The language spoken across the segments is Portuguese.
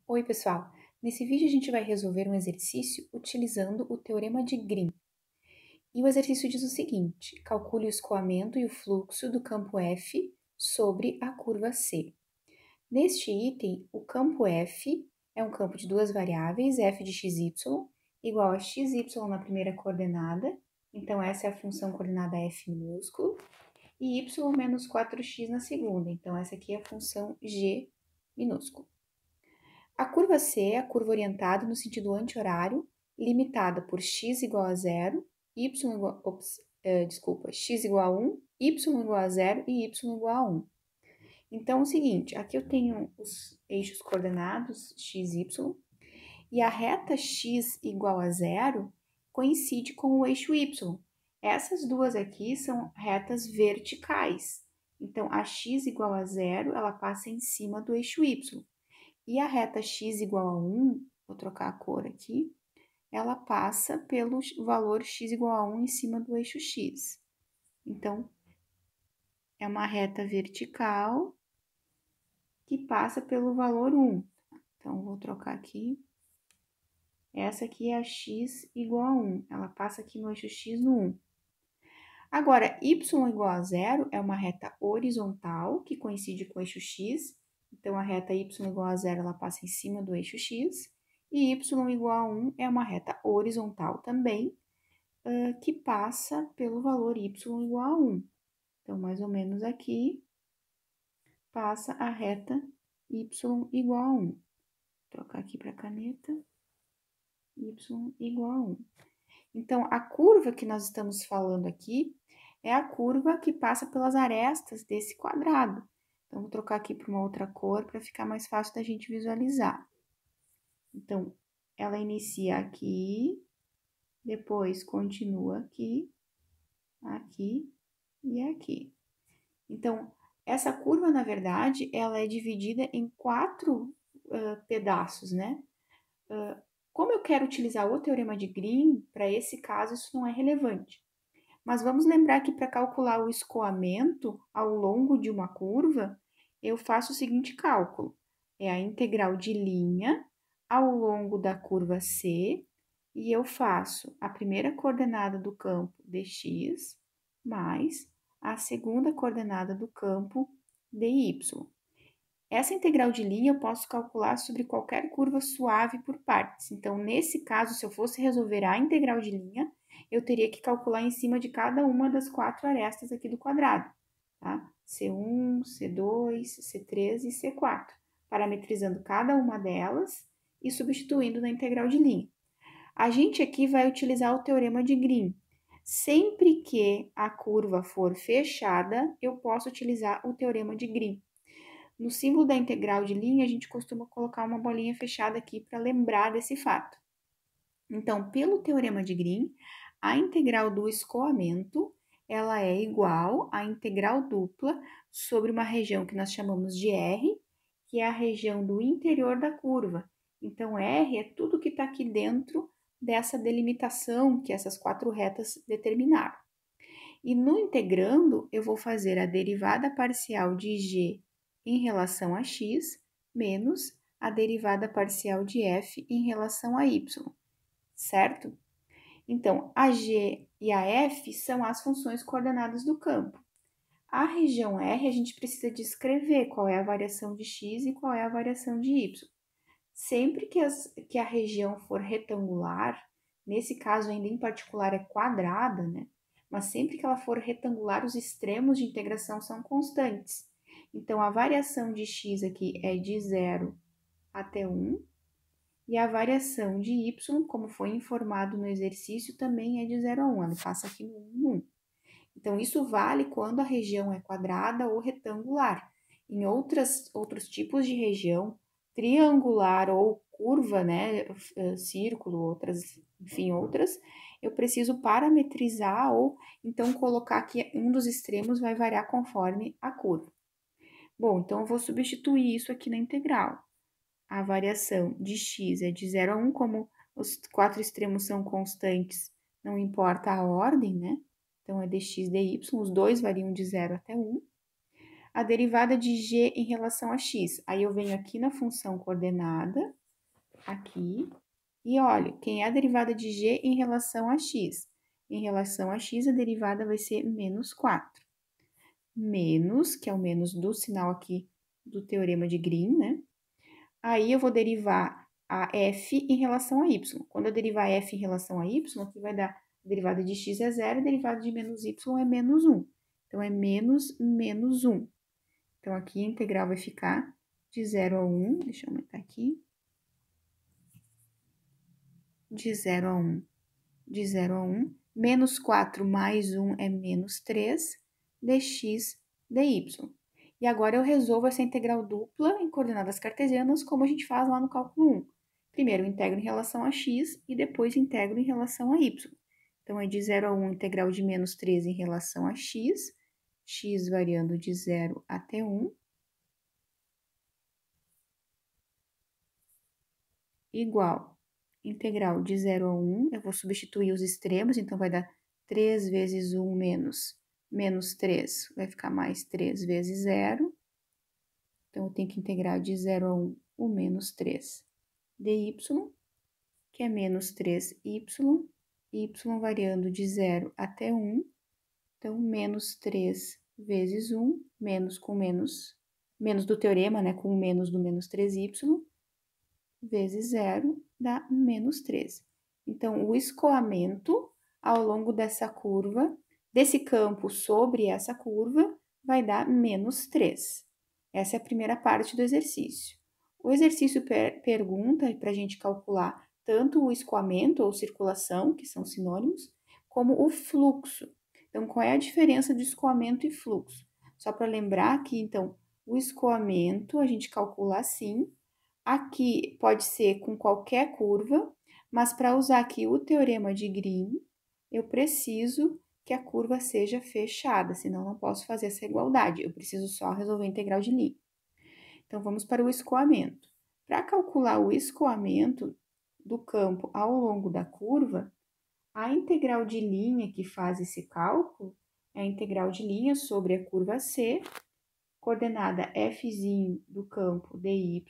Oi, pessoal! Nesse vídeo a gente vai resolver um exercício utilizando o Teorema de Green. E o exercício diz o seguinte: calcule o escoamento e o fluxo do campo F sobre a curva C. Neste item, o campo F é um campo de duas variáveis, f de xy igual a xy na primeira coordenada, então essa é a função coordenada f minúsculo, e y menos 4x na segunda, então essa aqui é a função g minúsculo. A curva C é a curva orientada no sentido anti-horário, limitada por x igual a 0, x igual a 1, y igual a 0 e y igual a 1. Então, é o seguinte, aqui eu tenho os eixos coordenados x, y, e a reta x igual a 0 coincide com o eixo y. Essas duas aqui são retas verticais. Então, a x igual a 0, ela passa em cima do eixo y. E a reta x igual a 1, vou trocar a cor aqui, ela passa pelo valor x igual a 1 em cima do eixo x. Então, é uma reta vertical que passa pelo valor 1. Então, vou trocar aqui. Essa aqui é a x igual a 1, ela passa aqui no eixo x no 1. Agora, y igual a 0 é uma reta horizontal que coincide com o eixo x. Então, a reta y igual a 0, ela passa em cima do eixo x. E y igual a 1 é uma reta horizontal também, que passa pelo valor y igual a 1. Então, mais ou menos aqui, passa a reta y igual a 1. Vou trocar aqui para a caneta. Y igual a 1. Então, a curva que nós estamos falando aqui é a curva que passa pelas arestas desse quadrado. Então, vou trocar aqui para uma outra cor para ficar mais fácil da gente visualizar. Então, ela inicia aqui, depois continua aqui, aqui e aqui. Então, essa curva, na verdade, ela é dividida em 4 pedaços, né? Como eu quero utilizar o Teorema de Green, para esse caso isso não é relevante. Mas vamos lembrar que para calcular o escoamento ao longo de uma curva, eu faço o seguinte cálculo. É a integral de linha ao longo da curva C, e eu faço a primeira coordenada do campo dx mais a segunda coordenada do campo dy. Essa integral de linha eu posso calcular sobre qualquer curva suave por partes. Então, nesse caso, se eu fosse resolver a integral de linha, eu teria que calcular em cima de cada uma das 4 arestas aqui do quadrado, tá? C1, C2, C3 e C4, parametrizando cada uma delas e substituindo na integral de linha. A gente aqui vai utilizar o Teorema de Green. Sempre que a curva for fechada, eu posso utilizar o Teorema de Green. No símbolo da integral de linha, a gente costuma colocar uma bolinha fechada aqui para lembrar desse fato. Então, pelo Teorema de Green, a integral do escoamento, ela é igual à integral dupla sobre uma região que nós chamamos de R, que é a região do interior da curva. Então, R é tudo que está aqui dentro dessa delimitação que essas 4 retas determinaram. E no integrando, eu vou fazer a derivada parcial de G em relação a x, menos a derivada parcial de f em relação a y, certo? Então, a g e a f são as funções coordenadas do campo. A região R, a gente precisa descrever qual é a variação de x e qual é a variação de y. Sempre que a região for retangular, nesse caso ainda em particular é quadrada, né? Mas sempre que ela for retangular, os extremos de integração são constantes. Então, a variação de x aqui é de 0 até 1, e a variação de y, como foi informado no exercício, também é de 0 a 1, ela passa aqui no 1, 1. Então, isso vale quando a região é quadrada ou retangular. Em outros tipos de região, triangular ou curva, né, círculo, outras, eu preciso parametrizar ou então colocar que um dos extremos vai variar conforme a curva. Bom, então eu vou substituir isso aqui na integral. A variação de x é de 0 a 1, como os 4 extremos são constantes, não importa a ordem, né? Então, é dx dy, os dois variam de 0 até 1. a derivada de g em relação a x. Aí eu venho aqui na função coordenada, aqui, e olha, quem é a derivada de g em relação a x? Em relação a x, a derivada vai ser menos 4. Menos, que é o menos do sinal aqui do teorema de Green, né? Aí eu vou derivar a f em relação a y. Quando eu derivar f em relação a y, aqui vai dar a derivada de x é 0, a derivada de menos y é menos 1. Então, é menos 1. Então, aqui a integral vai ficar de 0 a 1. Deixa eu aumentar aqui. De 0 a 1. De 0 a 1. Menos 4 mais 1 é menos 3 dx dy. E agora eu resolvo essa integral dupla em coordenadas cartesianas, como a gente faz lá no cálculo 1. Primeiro eu integro em relação a x e depois integro em relação a y. Então, é de 0 a 1 integral de menos 3 em relação a x, x variando de 0 até 1, igual integral de 0 a 1, eu vou substituir os extremos, então vai dar 3 vezes 1 menos 3, vai ficar mais 3 vezes 0. Então, eu tenho que integrar de 0 a 1 o menos 3 dy, que é menos 3y, y variando de 0 até 1. Então, menos 3 vezes 1, menos com menos, menos do teorema, né, com o menos do menos 3y, vezes 0, dá menos 3. Então, o escoamento ao longo dessa curva, desse campo sobre essa curva, vai dar menos 3. Essa é a primeira parte do exercício. O exercício pergunta para a gente calcular tanto o escoamento ou circulação, que são sinônimos, como o fluxo. Então, qual é a diferença de escoamento e fluxo? Só para lembrar que, então, o escoamento a gente calcula assim. Aqui pode ser com qualquer curva, mas para usar aqui o teorema de Green, eu preciso que a curva seja fechada, senão não posso fazer essa igualdade. Eu preciso só resolver a integral de linha. Então, vamos para o escoamento. Para calcular o escoamento do campo ao longo da curva, a integral de linha que faz esse cálculo é a integral de linha sobre a curva C, coordenada f do campo dy,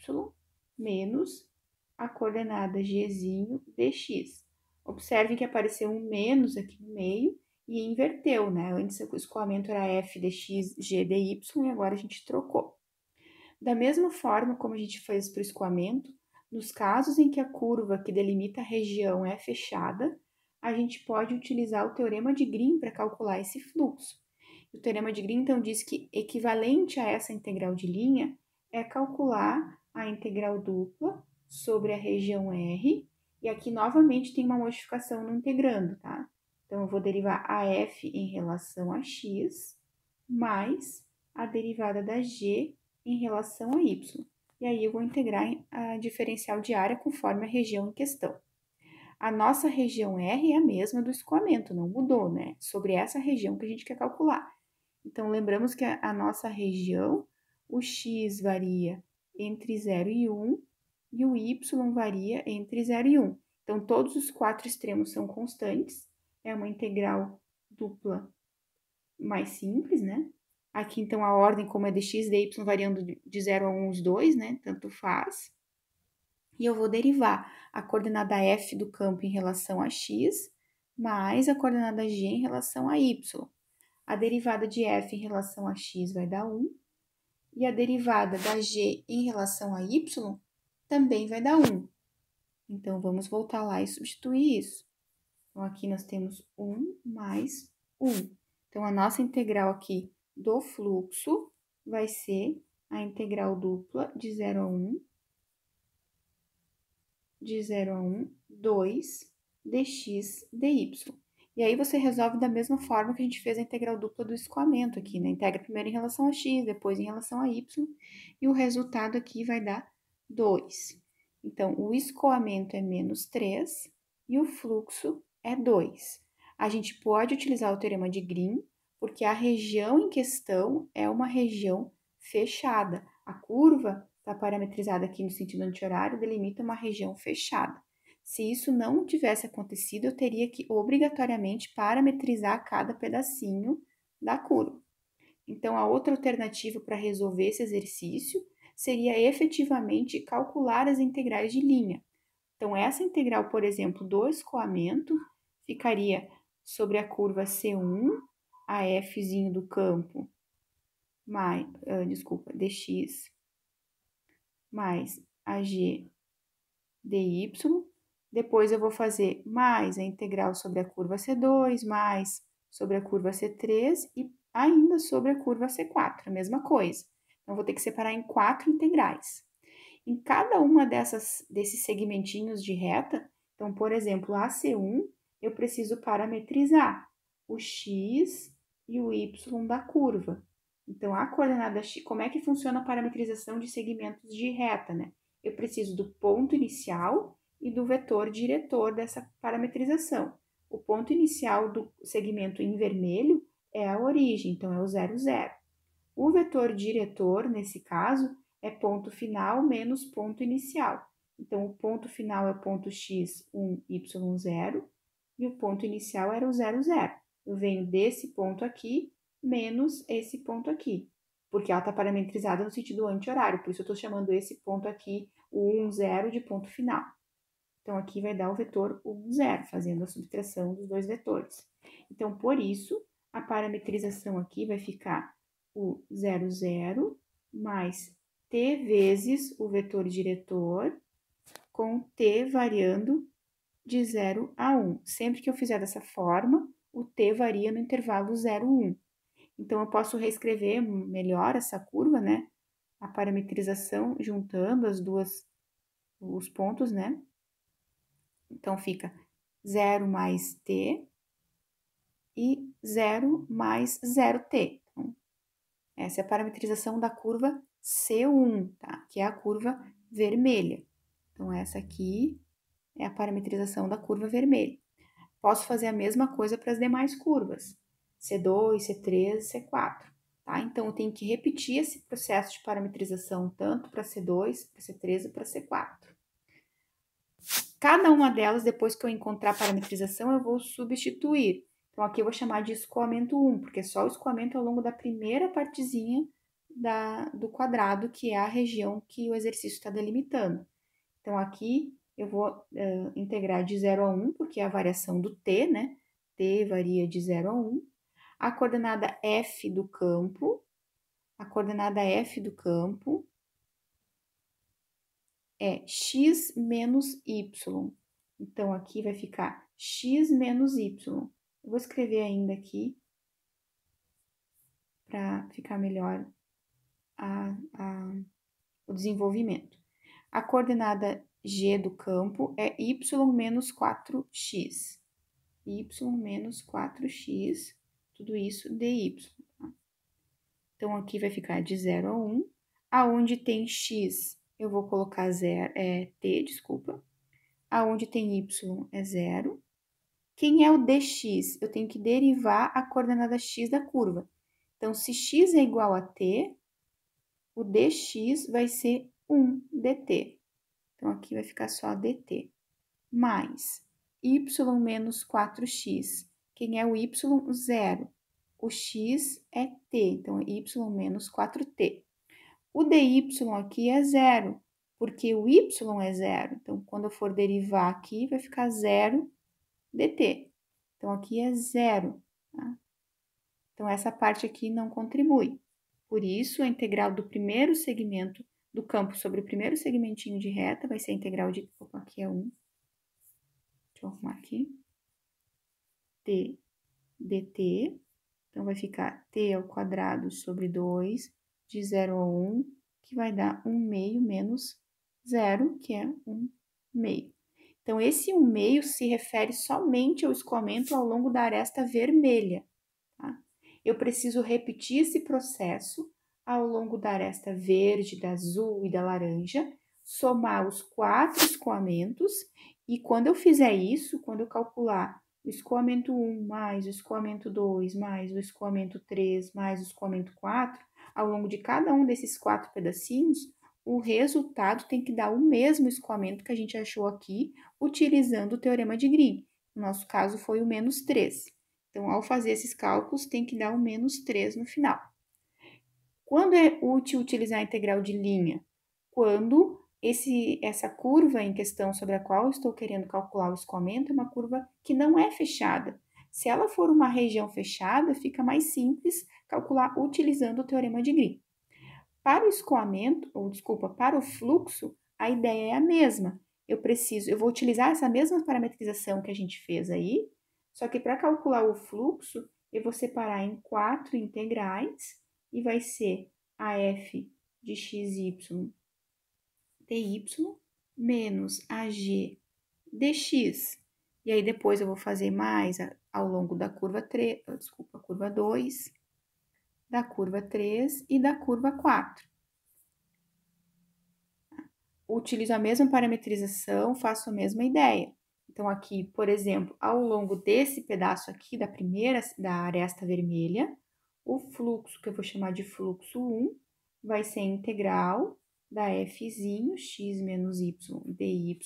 menos a coordenada g dx. Observe que apareceu um menos aqui no meio e inverteu, né? Antes o escoamento era f dx, g dy, e agora a gente trocou. Da mesma forma como a gente fez para o escoamento, nos casos em que a curva que delimita a região é fechada, a gente pode utilizar o teorema de Green para calcular esse fluxo. O teorema de Green, então, diz que equivalente a essa integral de linha é calcular a integral dupla sobre a região R, e aqui novamente tem uma modificação no integrando, tá? Então, eu vou derivar a f em relação a x, mais a derivada da g em relação a y. E aí eu vou integrar a diferencial de área conforme a região em questão. A nossa região R é a mesma do escoamento, não mudou, né? Sobre essa região que a gente quer calcular. Então, lembramos que a nossa região, o x varia entre 0 e 1 e o y varia entre 0 e 1. Então, todos os quatro extremos são constantes. É uma integral dupla mais simples, né? Aqui, então, a ordem, como é de x, de y, variando de 0 a 1 os dois, né? Tanto faz. E eu vou derivar a coordenada f do campo em relação a x, mais a coordenada g em relação a y. A derivada de f em relação a x vai dar 1, e a derivada da g em relação a y também vai dar 1. Então, vamos voltar lá e substituir isso. Então, aqui nós temos 1 mais 1. Então, a nossa integral aqui do fluxo vai ser a integral dupla de 0 a 1, 2 dx dy. E aí você resolve da mesma forma que a gente fez a integral dupla do escoamento aqui, né? Integra primeiro em relação a x, depois em relação a y, e o resultado aqui vai dar 2. Então, o escoamento é menos 3 e o fluxo é 2. A gente pode utilizar o teorema de Green, porque a região em questão é uma região fechada. A curva está parametrizada aqui no sentido anti-horário, delimita uma região fechada. Se isso não tivesse acontecido, eu teria que obrigatoriamente parametrizar cada pedacinho da curva. Então, a outra alternativa para resolver esse exercício seria efetivamente calcular as integrais de linha. Então, essa integral, por exemplo, do escoamento ficaria sobre a curva C1, a Fzinho do campo, mais, dx, mais a G dy. Depois eu vou fazer mais a integral sobre a curva C2, mais sobre a curva C3 e ainda sobre a curva C4, a mesma coisa. Então, vou ter que separar em 4 integrais. Em cada uma desses segmentinhos de reta, então, por exemplo, a C1, eu preciso parametrizar o x e o y da curva. Então, a coordenada x, como é que funciona a parametrização de segmentos de reta, né? Eu preciso do ponto inicial e do vetor diretor dessa parametrização. O ponto inicial do segmento em vermelho é a origem, então é o 0, 0. O vetor diretor, nesse caso, é ponto final menos ponto inicial. Então, o ponto final é o ponto x, 1, y, 0, e o ponto inicial era o 0, 0. Eu venho desse ponto aqui menos esse ponto aqui, porque ela está parametrizada no sentido anti-horário, por isso eu estou chamando esse ponto aqui, o 1, 0, de ponto final. Então, aqui vai dar o vetor 1, 0, fazendo a subtração dos dois vetores. Então, por isso, a parametrização aqui vai ficar o 0, 0 mais t vezes o vetor diretor com t variando de 0 a 1. Sempre que eu fizer dessa forma, o t varia no intervalo 0, 1. Então, eu posso reescrever melhor essa curva, né? A parametrização juntando os pontos, né? Então, fica 0 mais t e 0 mais 0t. Então, essa é a parametrização da curva C1, tá? Que é a curva vermelha. Então, essa aqui é a parametrização da curva vermelha. Posso fazer a mesma coisa para as demais curvas, C2, C3, C4, tá? Então, eu tenho que repetir esse processo de parametrização tanto para C2, para C3 e para C4. Cada uma delas, depois que eu encontrar a parametrização, eu vou substituir. Então, aqui eu vou chamar de escoamento 1, porque é só o escoamento ao longo da primeira partezinha do quadrado, que é a região que o exercício está delimitando. Então, aqui eu vou integrar de 0 a 1, porque é a variação do t, né? T varia de 0 a 1. A coordenada f do campo, é x menos y. Então, aqui vai ficar x menos y. Eu vou escrever ainda aqui para ficar melhor o desenvolvimento. A coordenada g do campo é y menos 4x. Y menos 4x, tudo isso dy. Tá? Então, aqui vai ficar de 0 a 1. Aonde tem x, eu vou colocar t, desculpa. Aonde tem y é 0. Quem é o dx? Eu tenho que derivar a coordenada x da curva. Então, se x é igual a t, o dx vai ser 1 dt. Então, aqui vai ficar só dt. Mais y menos 4x. Quem é o y? 0. O x é t, então, é y menos 4t. O dy aqui é 0, porque o y é 0. Então, quando eu for derivar aqui, vai ficar 0 dt. Então, aqui é 0. Tá? Então, essa parte aqui não contribui. Por isso, a integral do primeiro segmento do campo sobre o primeiro segmentinho de reta vai ser a integral de... Opa, aqui é 1. Deixa eu arrumar aqui. T dt. Então, vai ficar t ao quadrado sobre 2, de 0 a 1, que vai dar 1 meio menos 0, que é 1 meio. Então, esse 1 meio se refere somente ao escoamento ao longo da aresta vermelha. Tá? Eu preciso repetir esse processo ao longo da aresta verde, da azul e da laranja, somar os 4 escoamentos, e quando eu fizer isso, quando eu calcular o escoamento 1 mais o escoamento 2 mais o escoamento 3 mais o escoamento 4, ao longo de cada um desses 4 pedacinhos, o resultado tem que dar o mesmo escoamento que a gente achou aqui, utilizando o teorema de Green. No nosso caso, foi o menos 3. Então, ao fazer esses cálculos, tem que dar o menos 3 no final. Quando é útil utilizar a integral de linha? Quando essa curva em questão sobre a qual eu estou querendo calcular o escoamento é uma curva que não é fechada. Se ela for uma região fechada, fica mais simples calcular utilizando o teorema de Green. Para o escoamento, ou desculpa, para o fluxo, a ideia é a mesma. Eu vou utilizar essa mesma parametrização que a gente fez aí, só que para calcular o fluxo, eu vou separar em 4 integrais e vai ser a f de xy dy menos a g dx. E aí depois eu vou fazer mais ao longo da curva 3, desculpa, curva 2, da curva 3 e da curva 4. Utilizo a mesma parametrização, faço a mesma ideia. Então, aqui, por exemplo, ao longo desse pedaço aqui da primeira, da aresta vermelha, o fluxo, que eu vou chamar de fluxo 1, vai ser integral da fzinho, x menos y dy,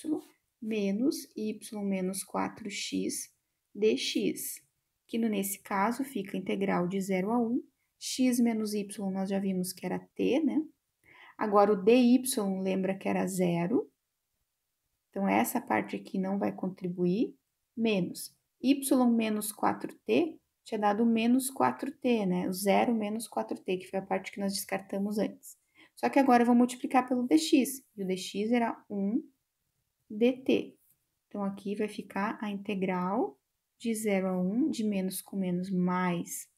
menos y menos 4x dx, que nesse caso fica integral de 0 a 1, x menos y nós já vimos que era t, né? Agora, o dy, lembra que era zero. Então, essa parte aqui não vai contribuir. Menos y menos 4t tinha dado menos 4t, né? O zero menos 4t, que foi a parte que nós descartamos antes. Só que agora eu vou multiplicar pelo dx. E o dx era 1 dt. Então, aqui vai ficar a integral de 0 a 1, de menos com menos mais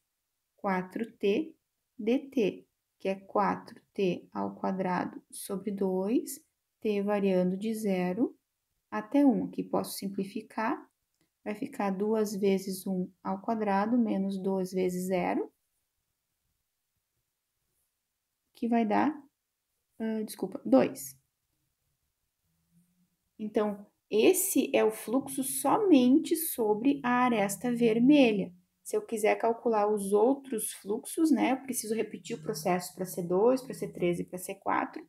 4t dt, que é 4t ao quadrado sobre 2, t variando de 0 até 1. Aqui posso simplificar, vai ficar 2 vezes 1 ao quadrado menos 2 vezes 0, que vai dar, 2. Então, esse é o fluxo somente sobre a aresta vermelha. Se eu quiser calcular os outros fluxos, né, eu preciso repetir o processo para C2, para C3 e para C4.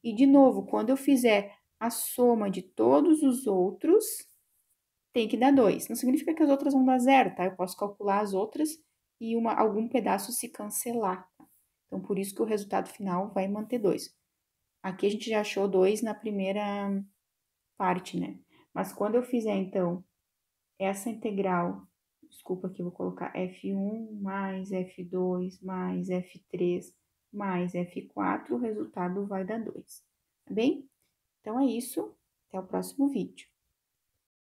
E, de novo, quando eu fizer a soma de todos os outros, tem que dar 2. Não significa que as outras vão dar 0, tá? Eu posso calcular as outras e algum pedaço se cancelar. Tá? Então, por isso que o resultado final vai manter 2. Aqui a gente já achou 2 na primeira parte, né? Mas quando eu fizer, então, essa integral, desculpa aqui, eu vou colocar F1 mais F2 mais F3 mais F4, o resultado vai dar 2, tá bem? Então, é isso, até o próximo vídeo.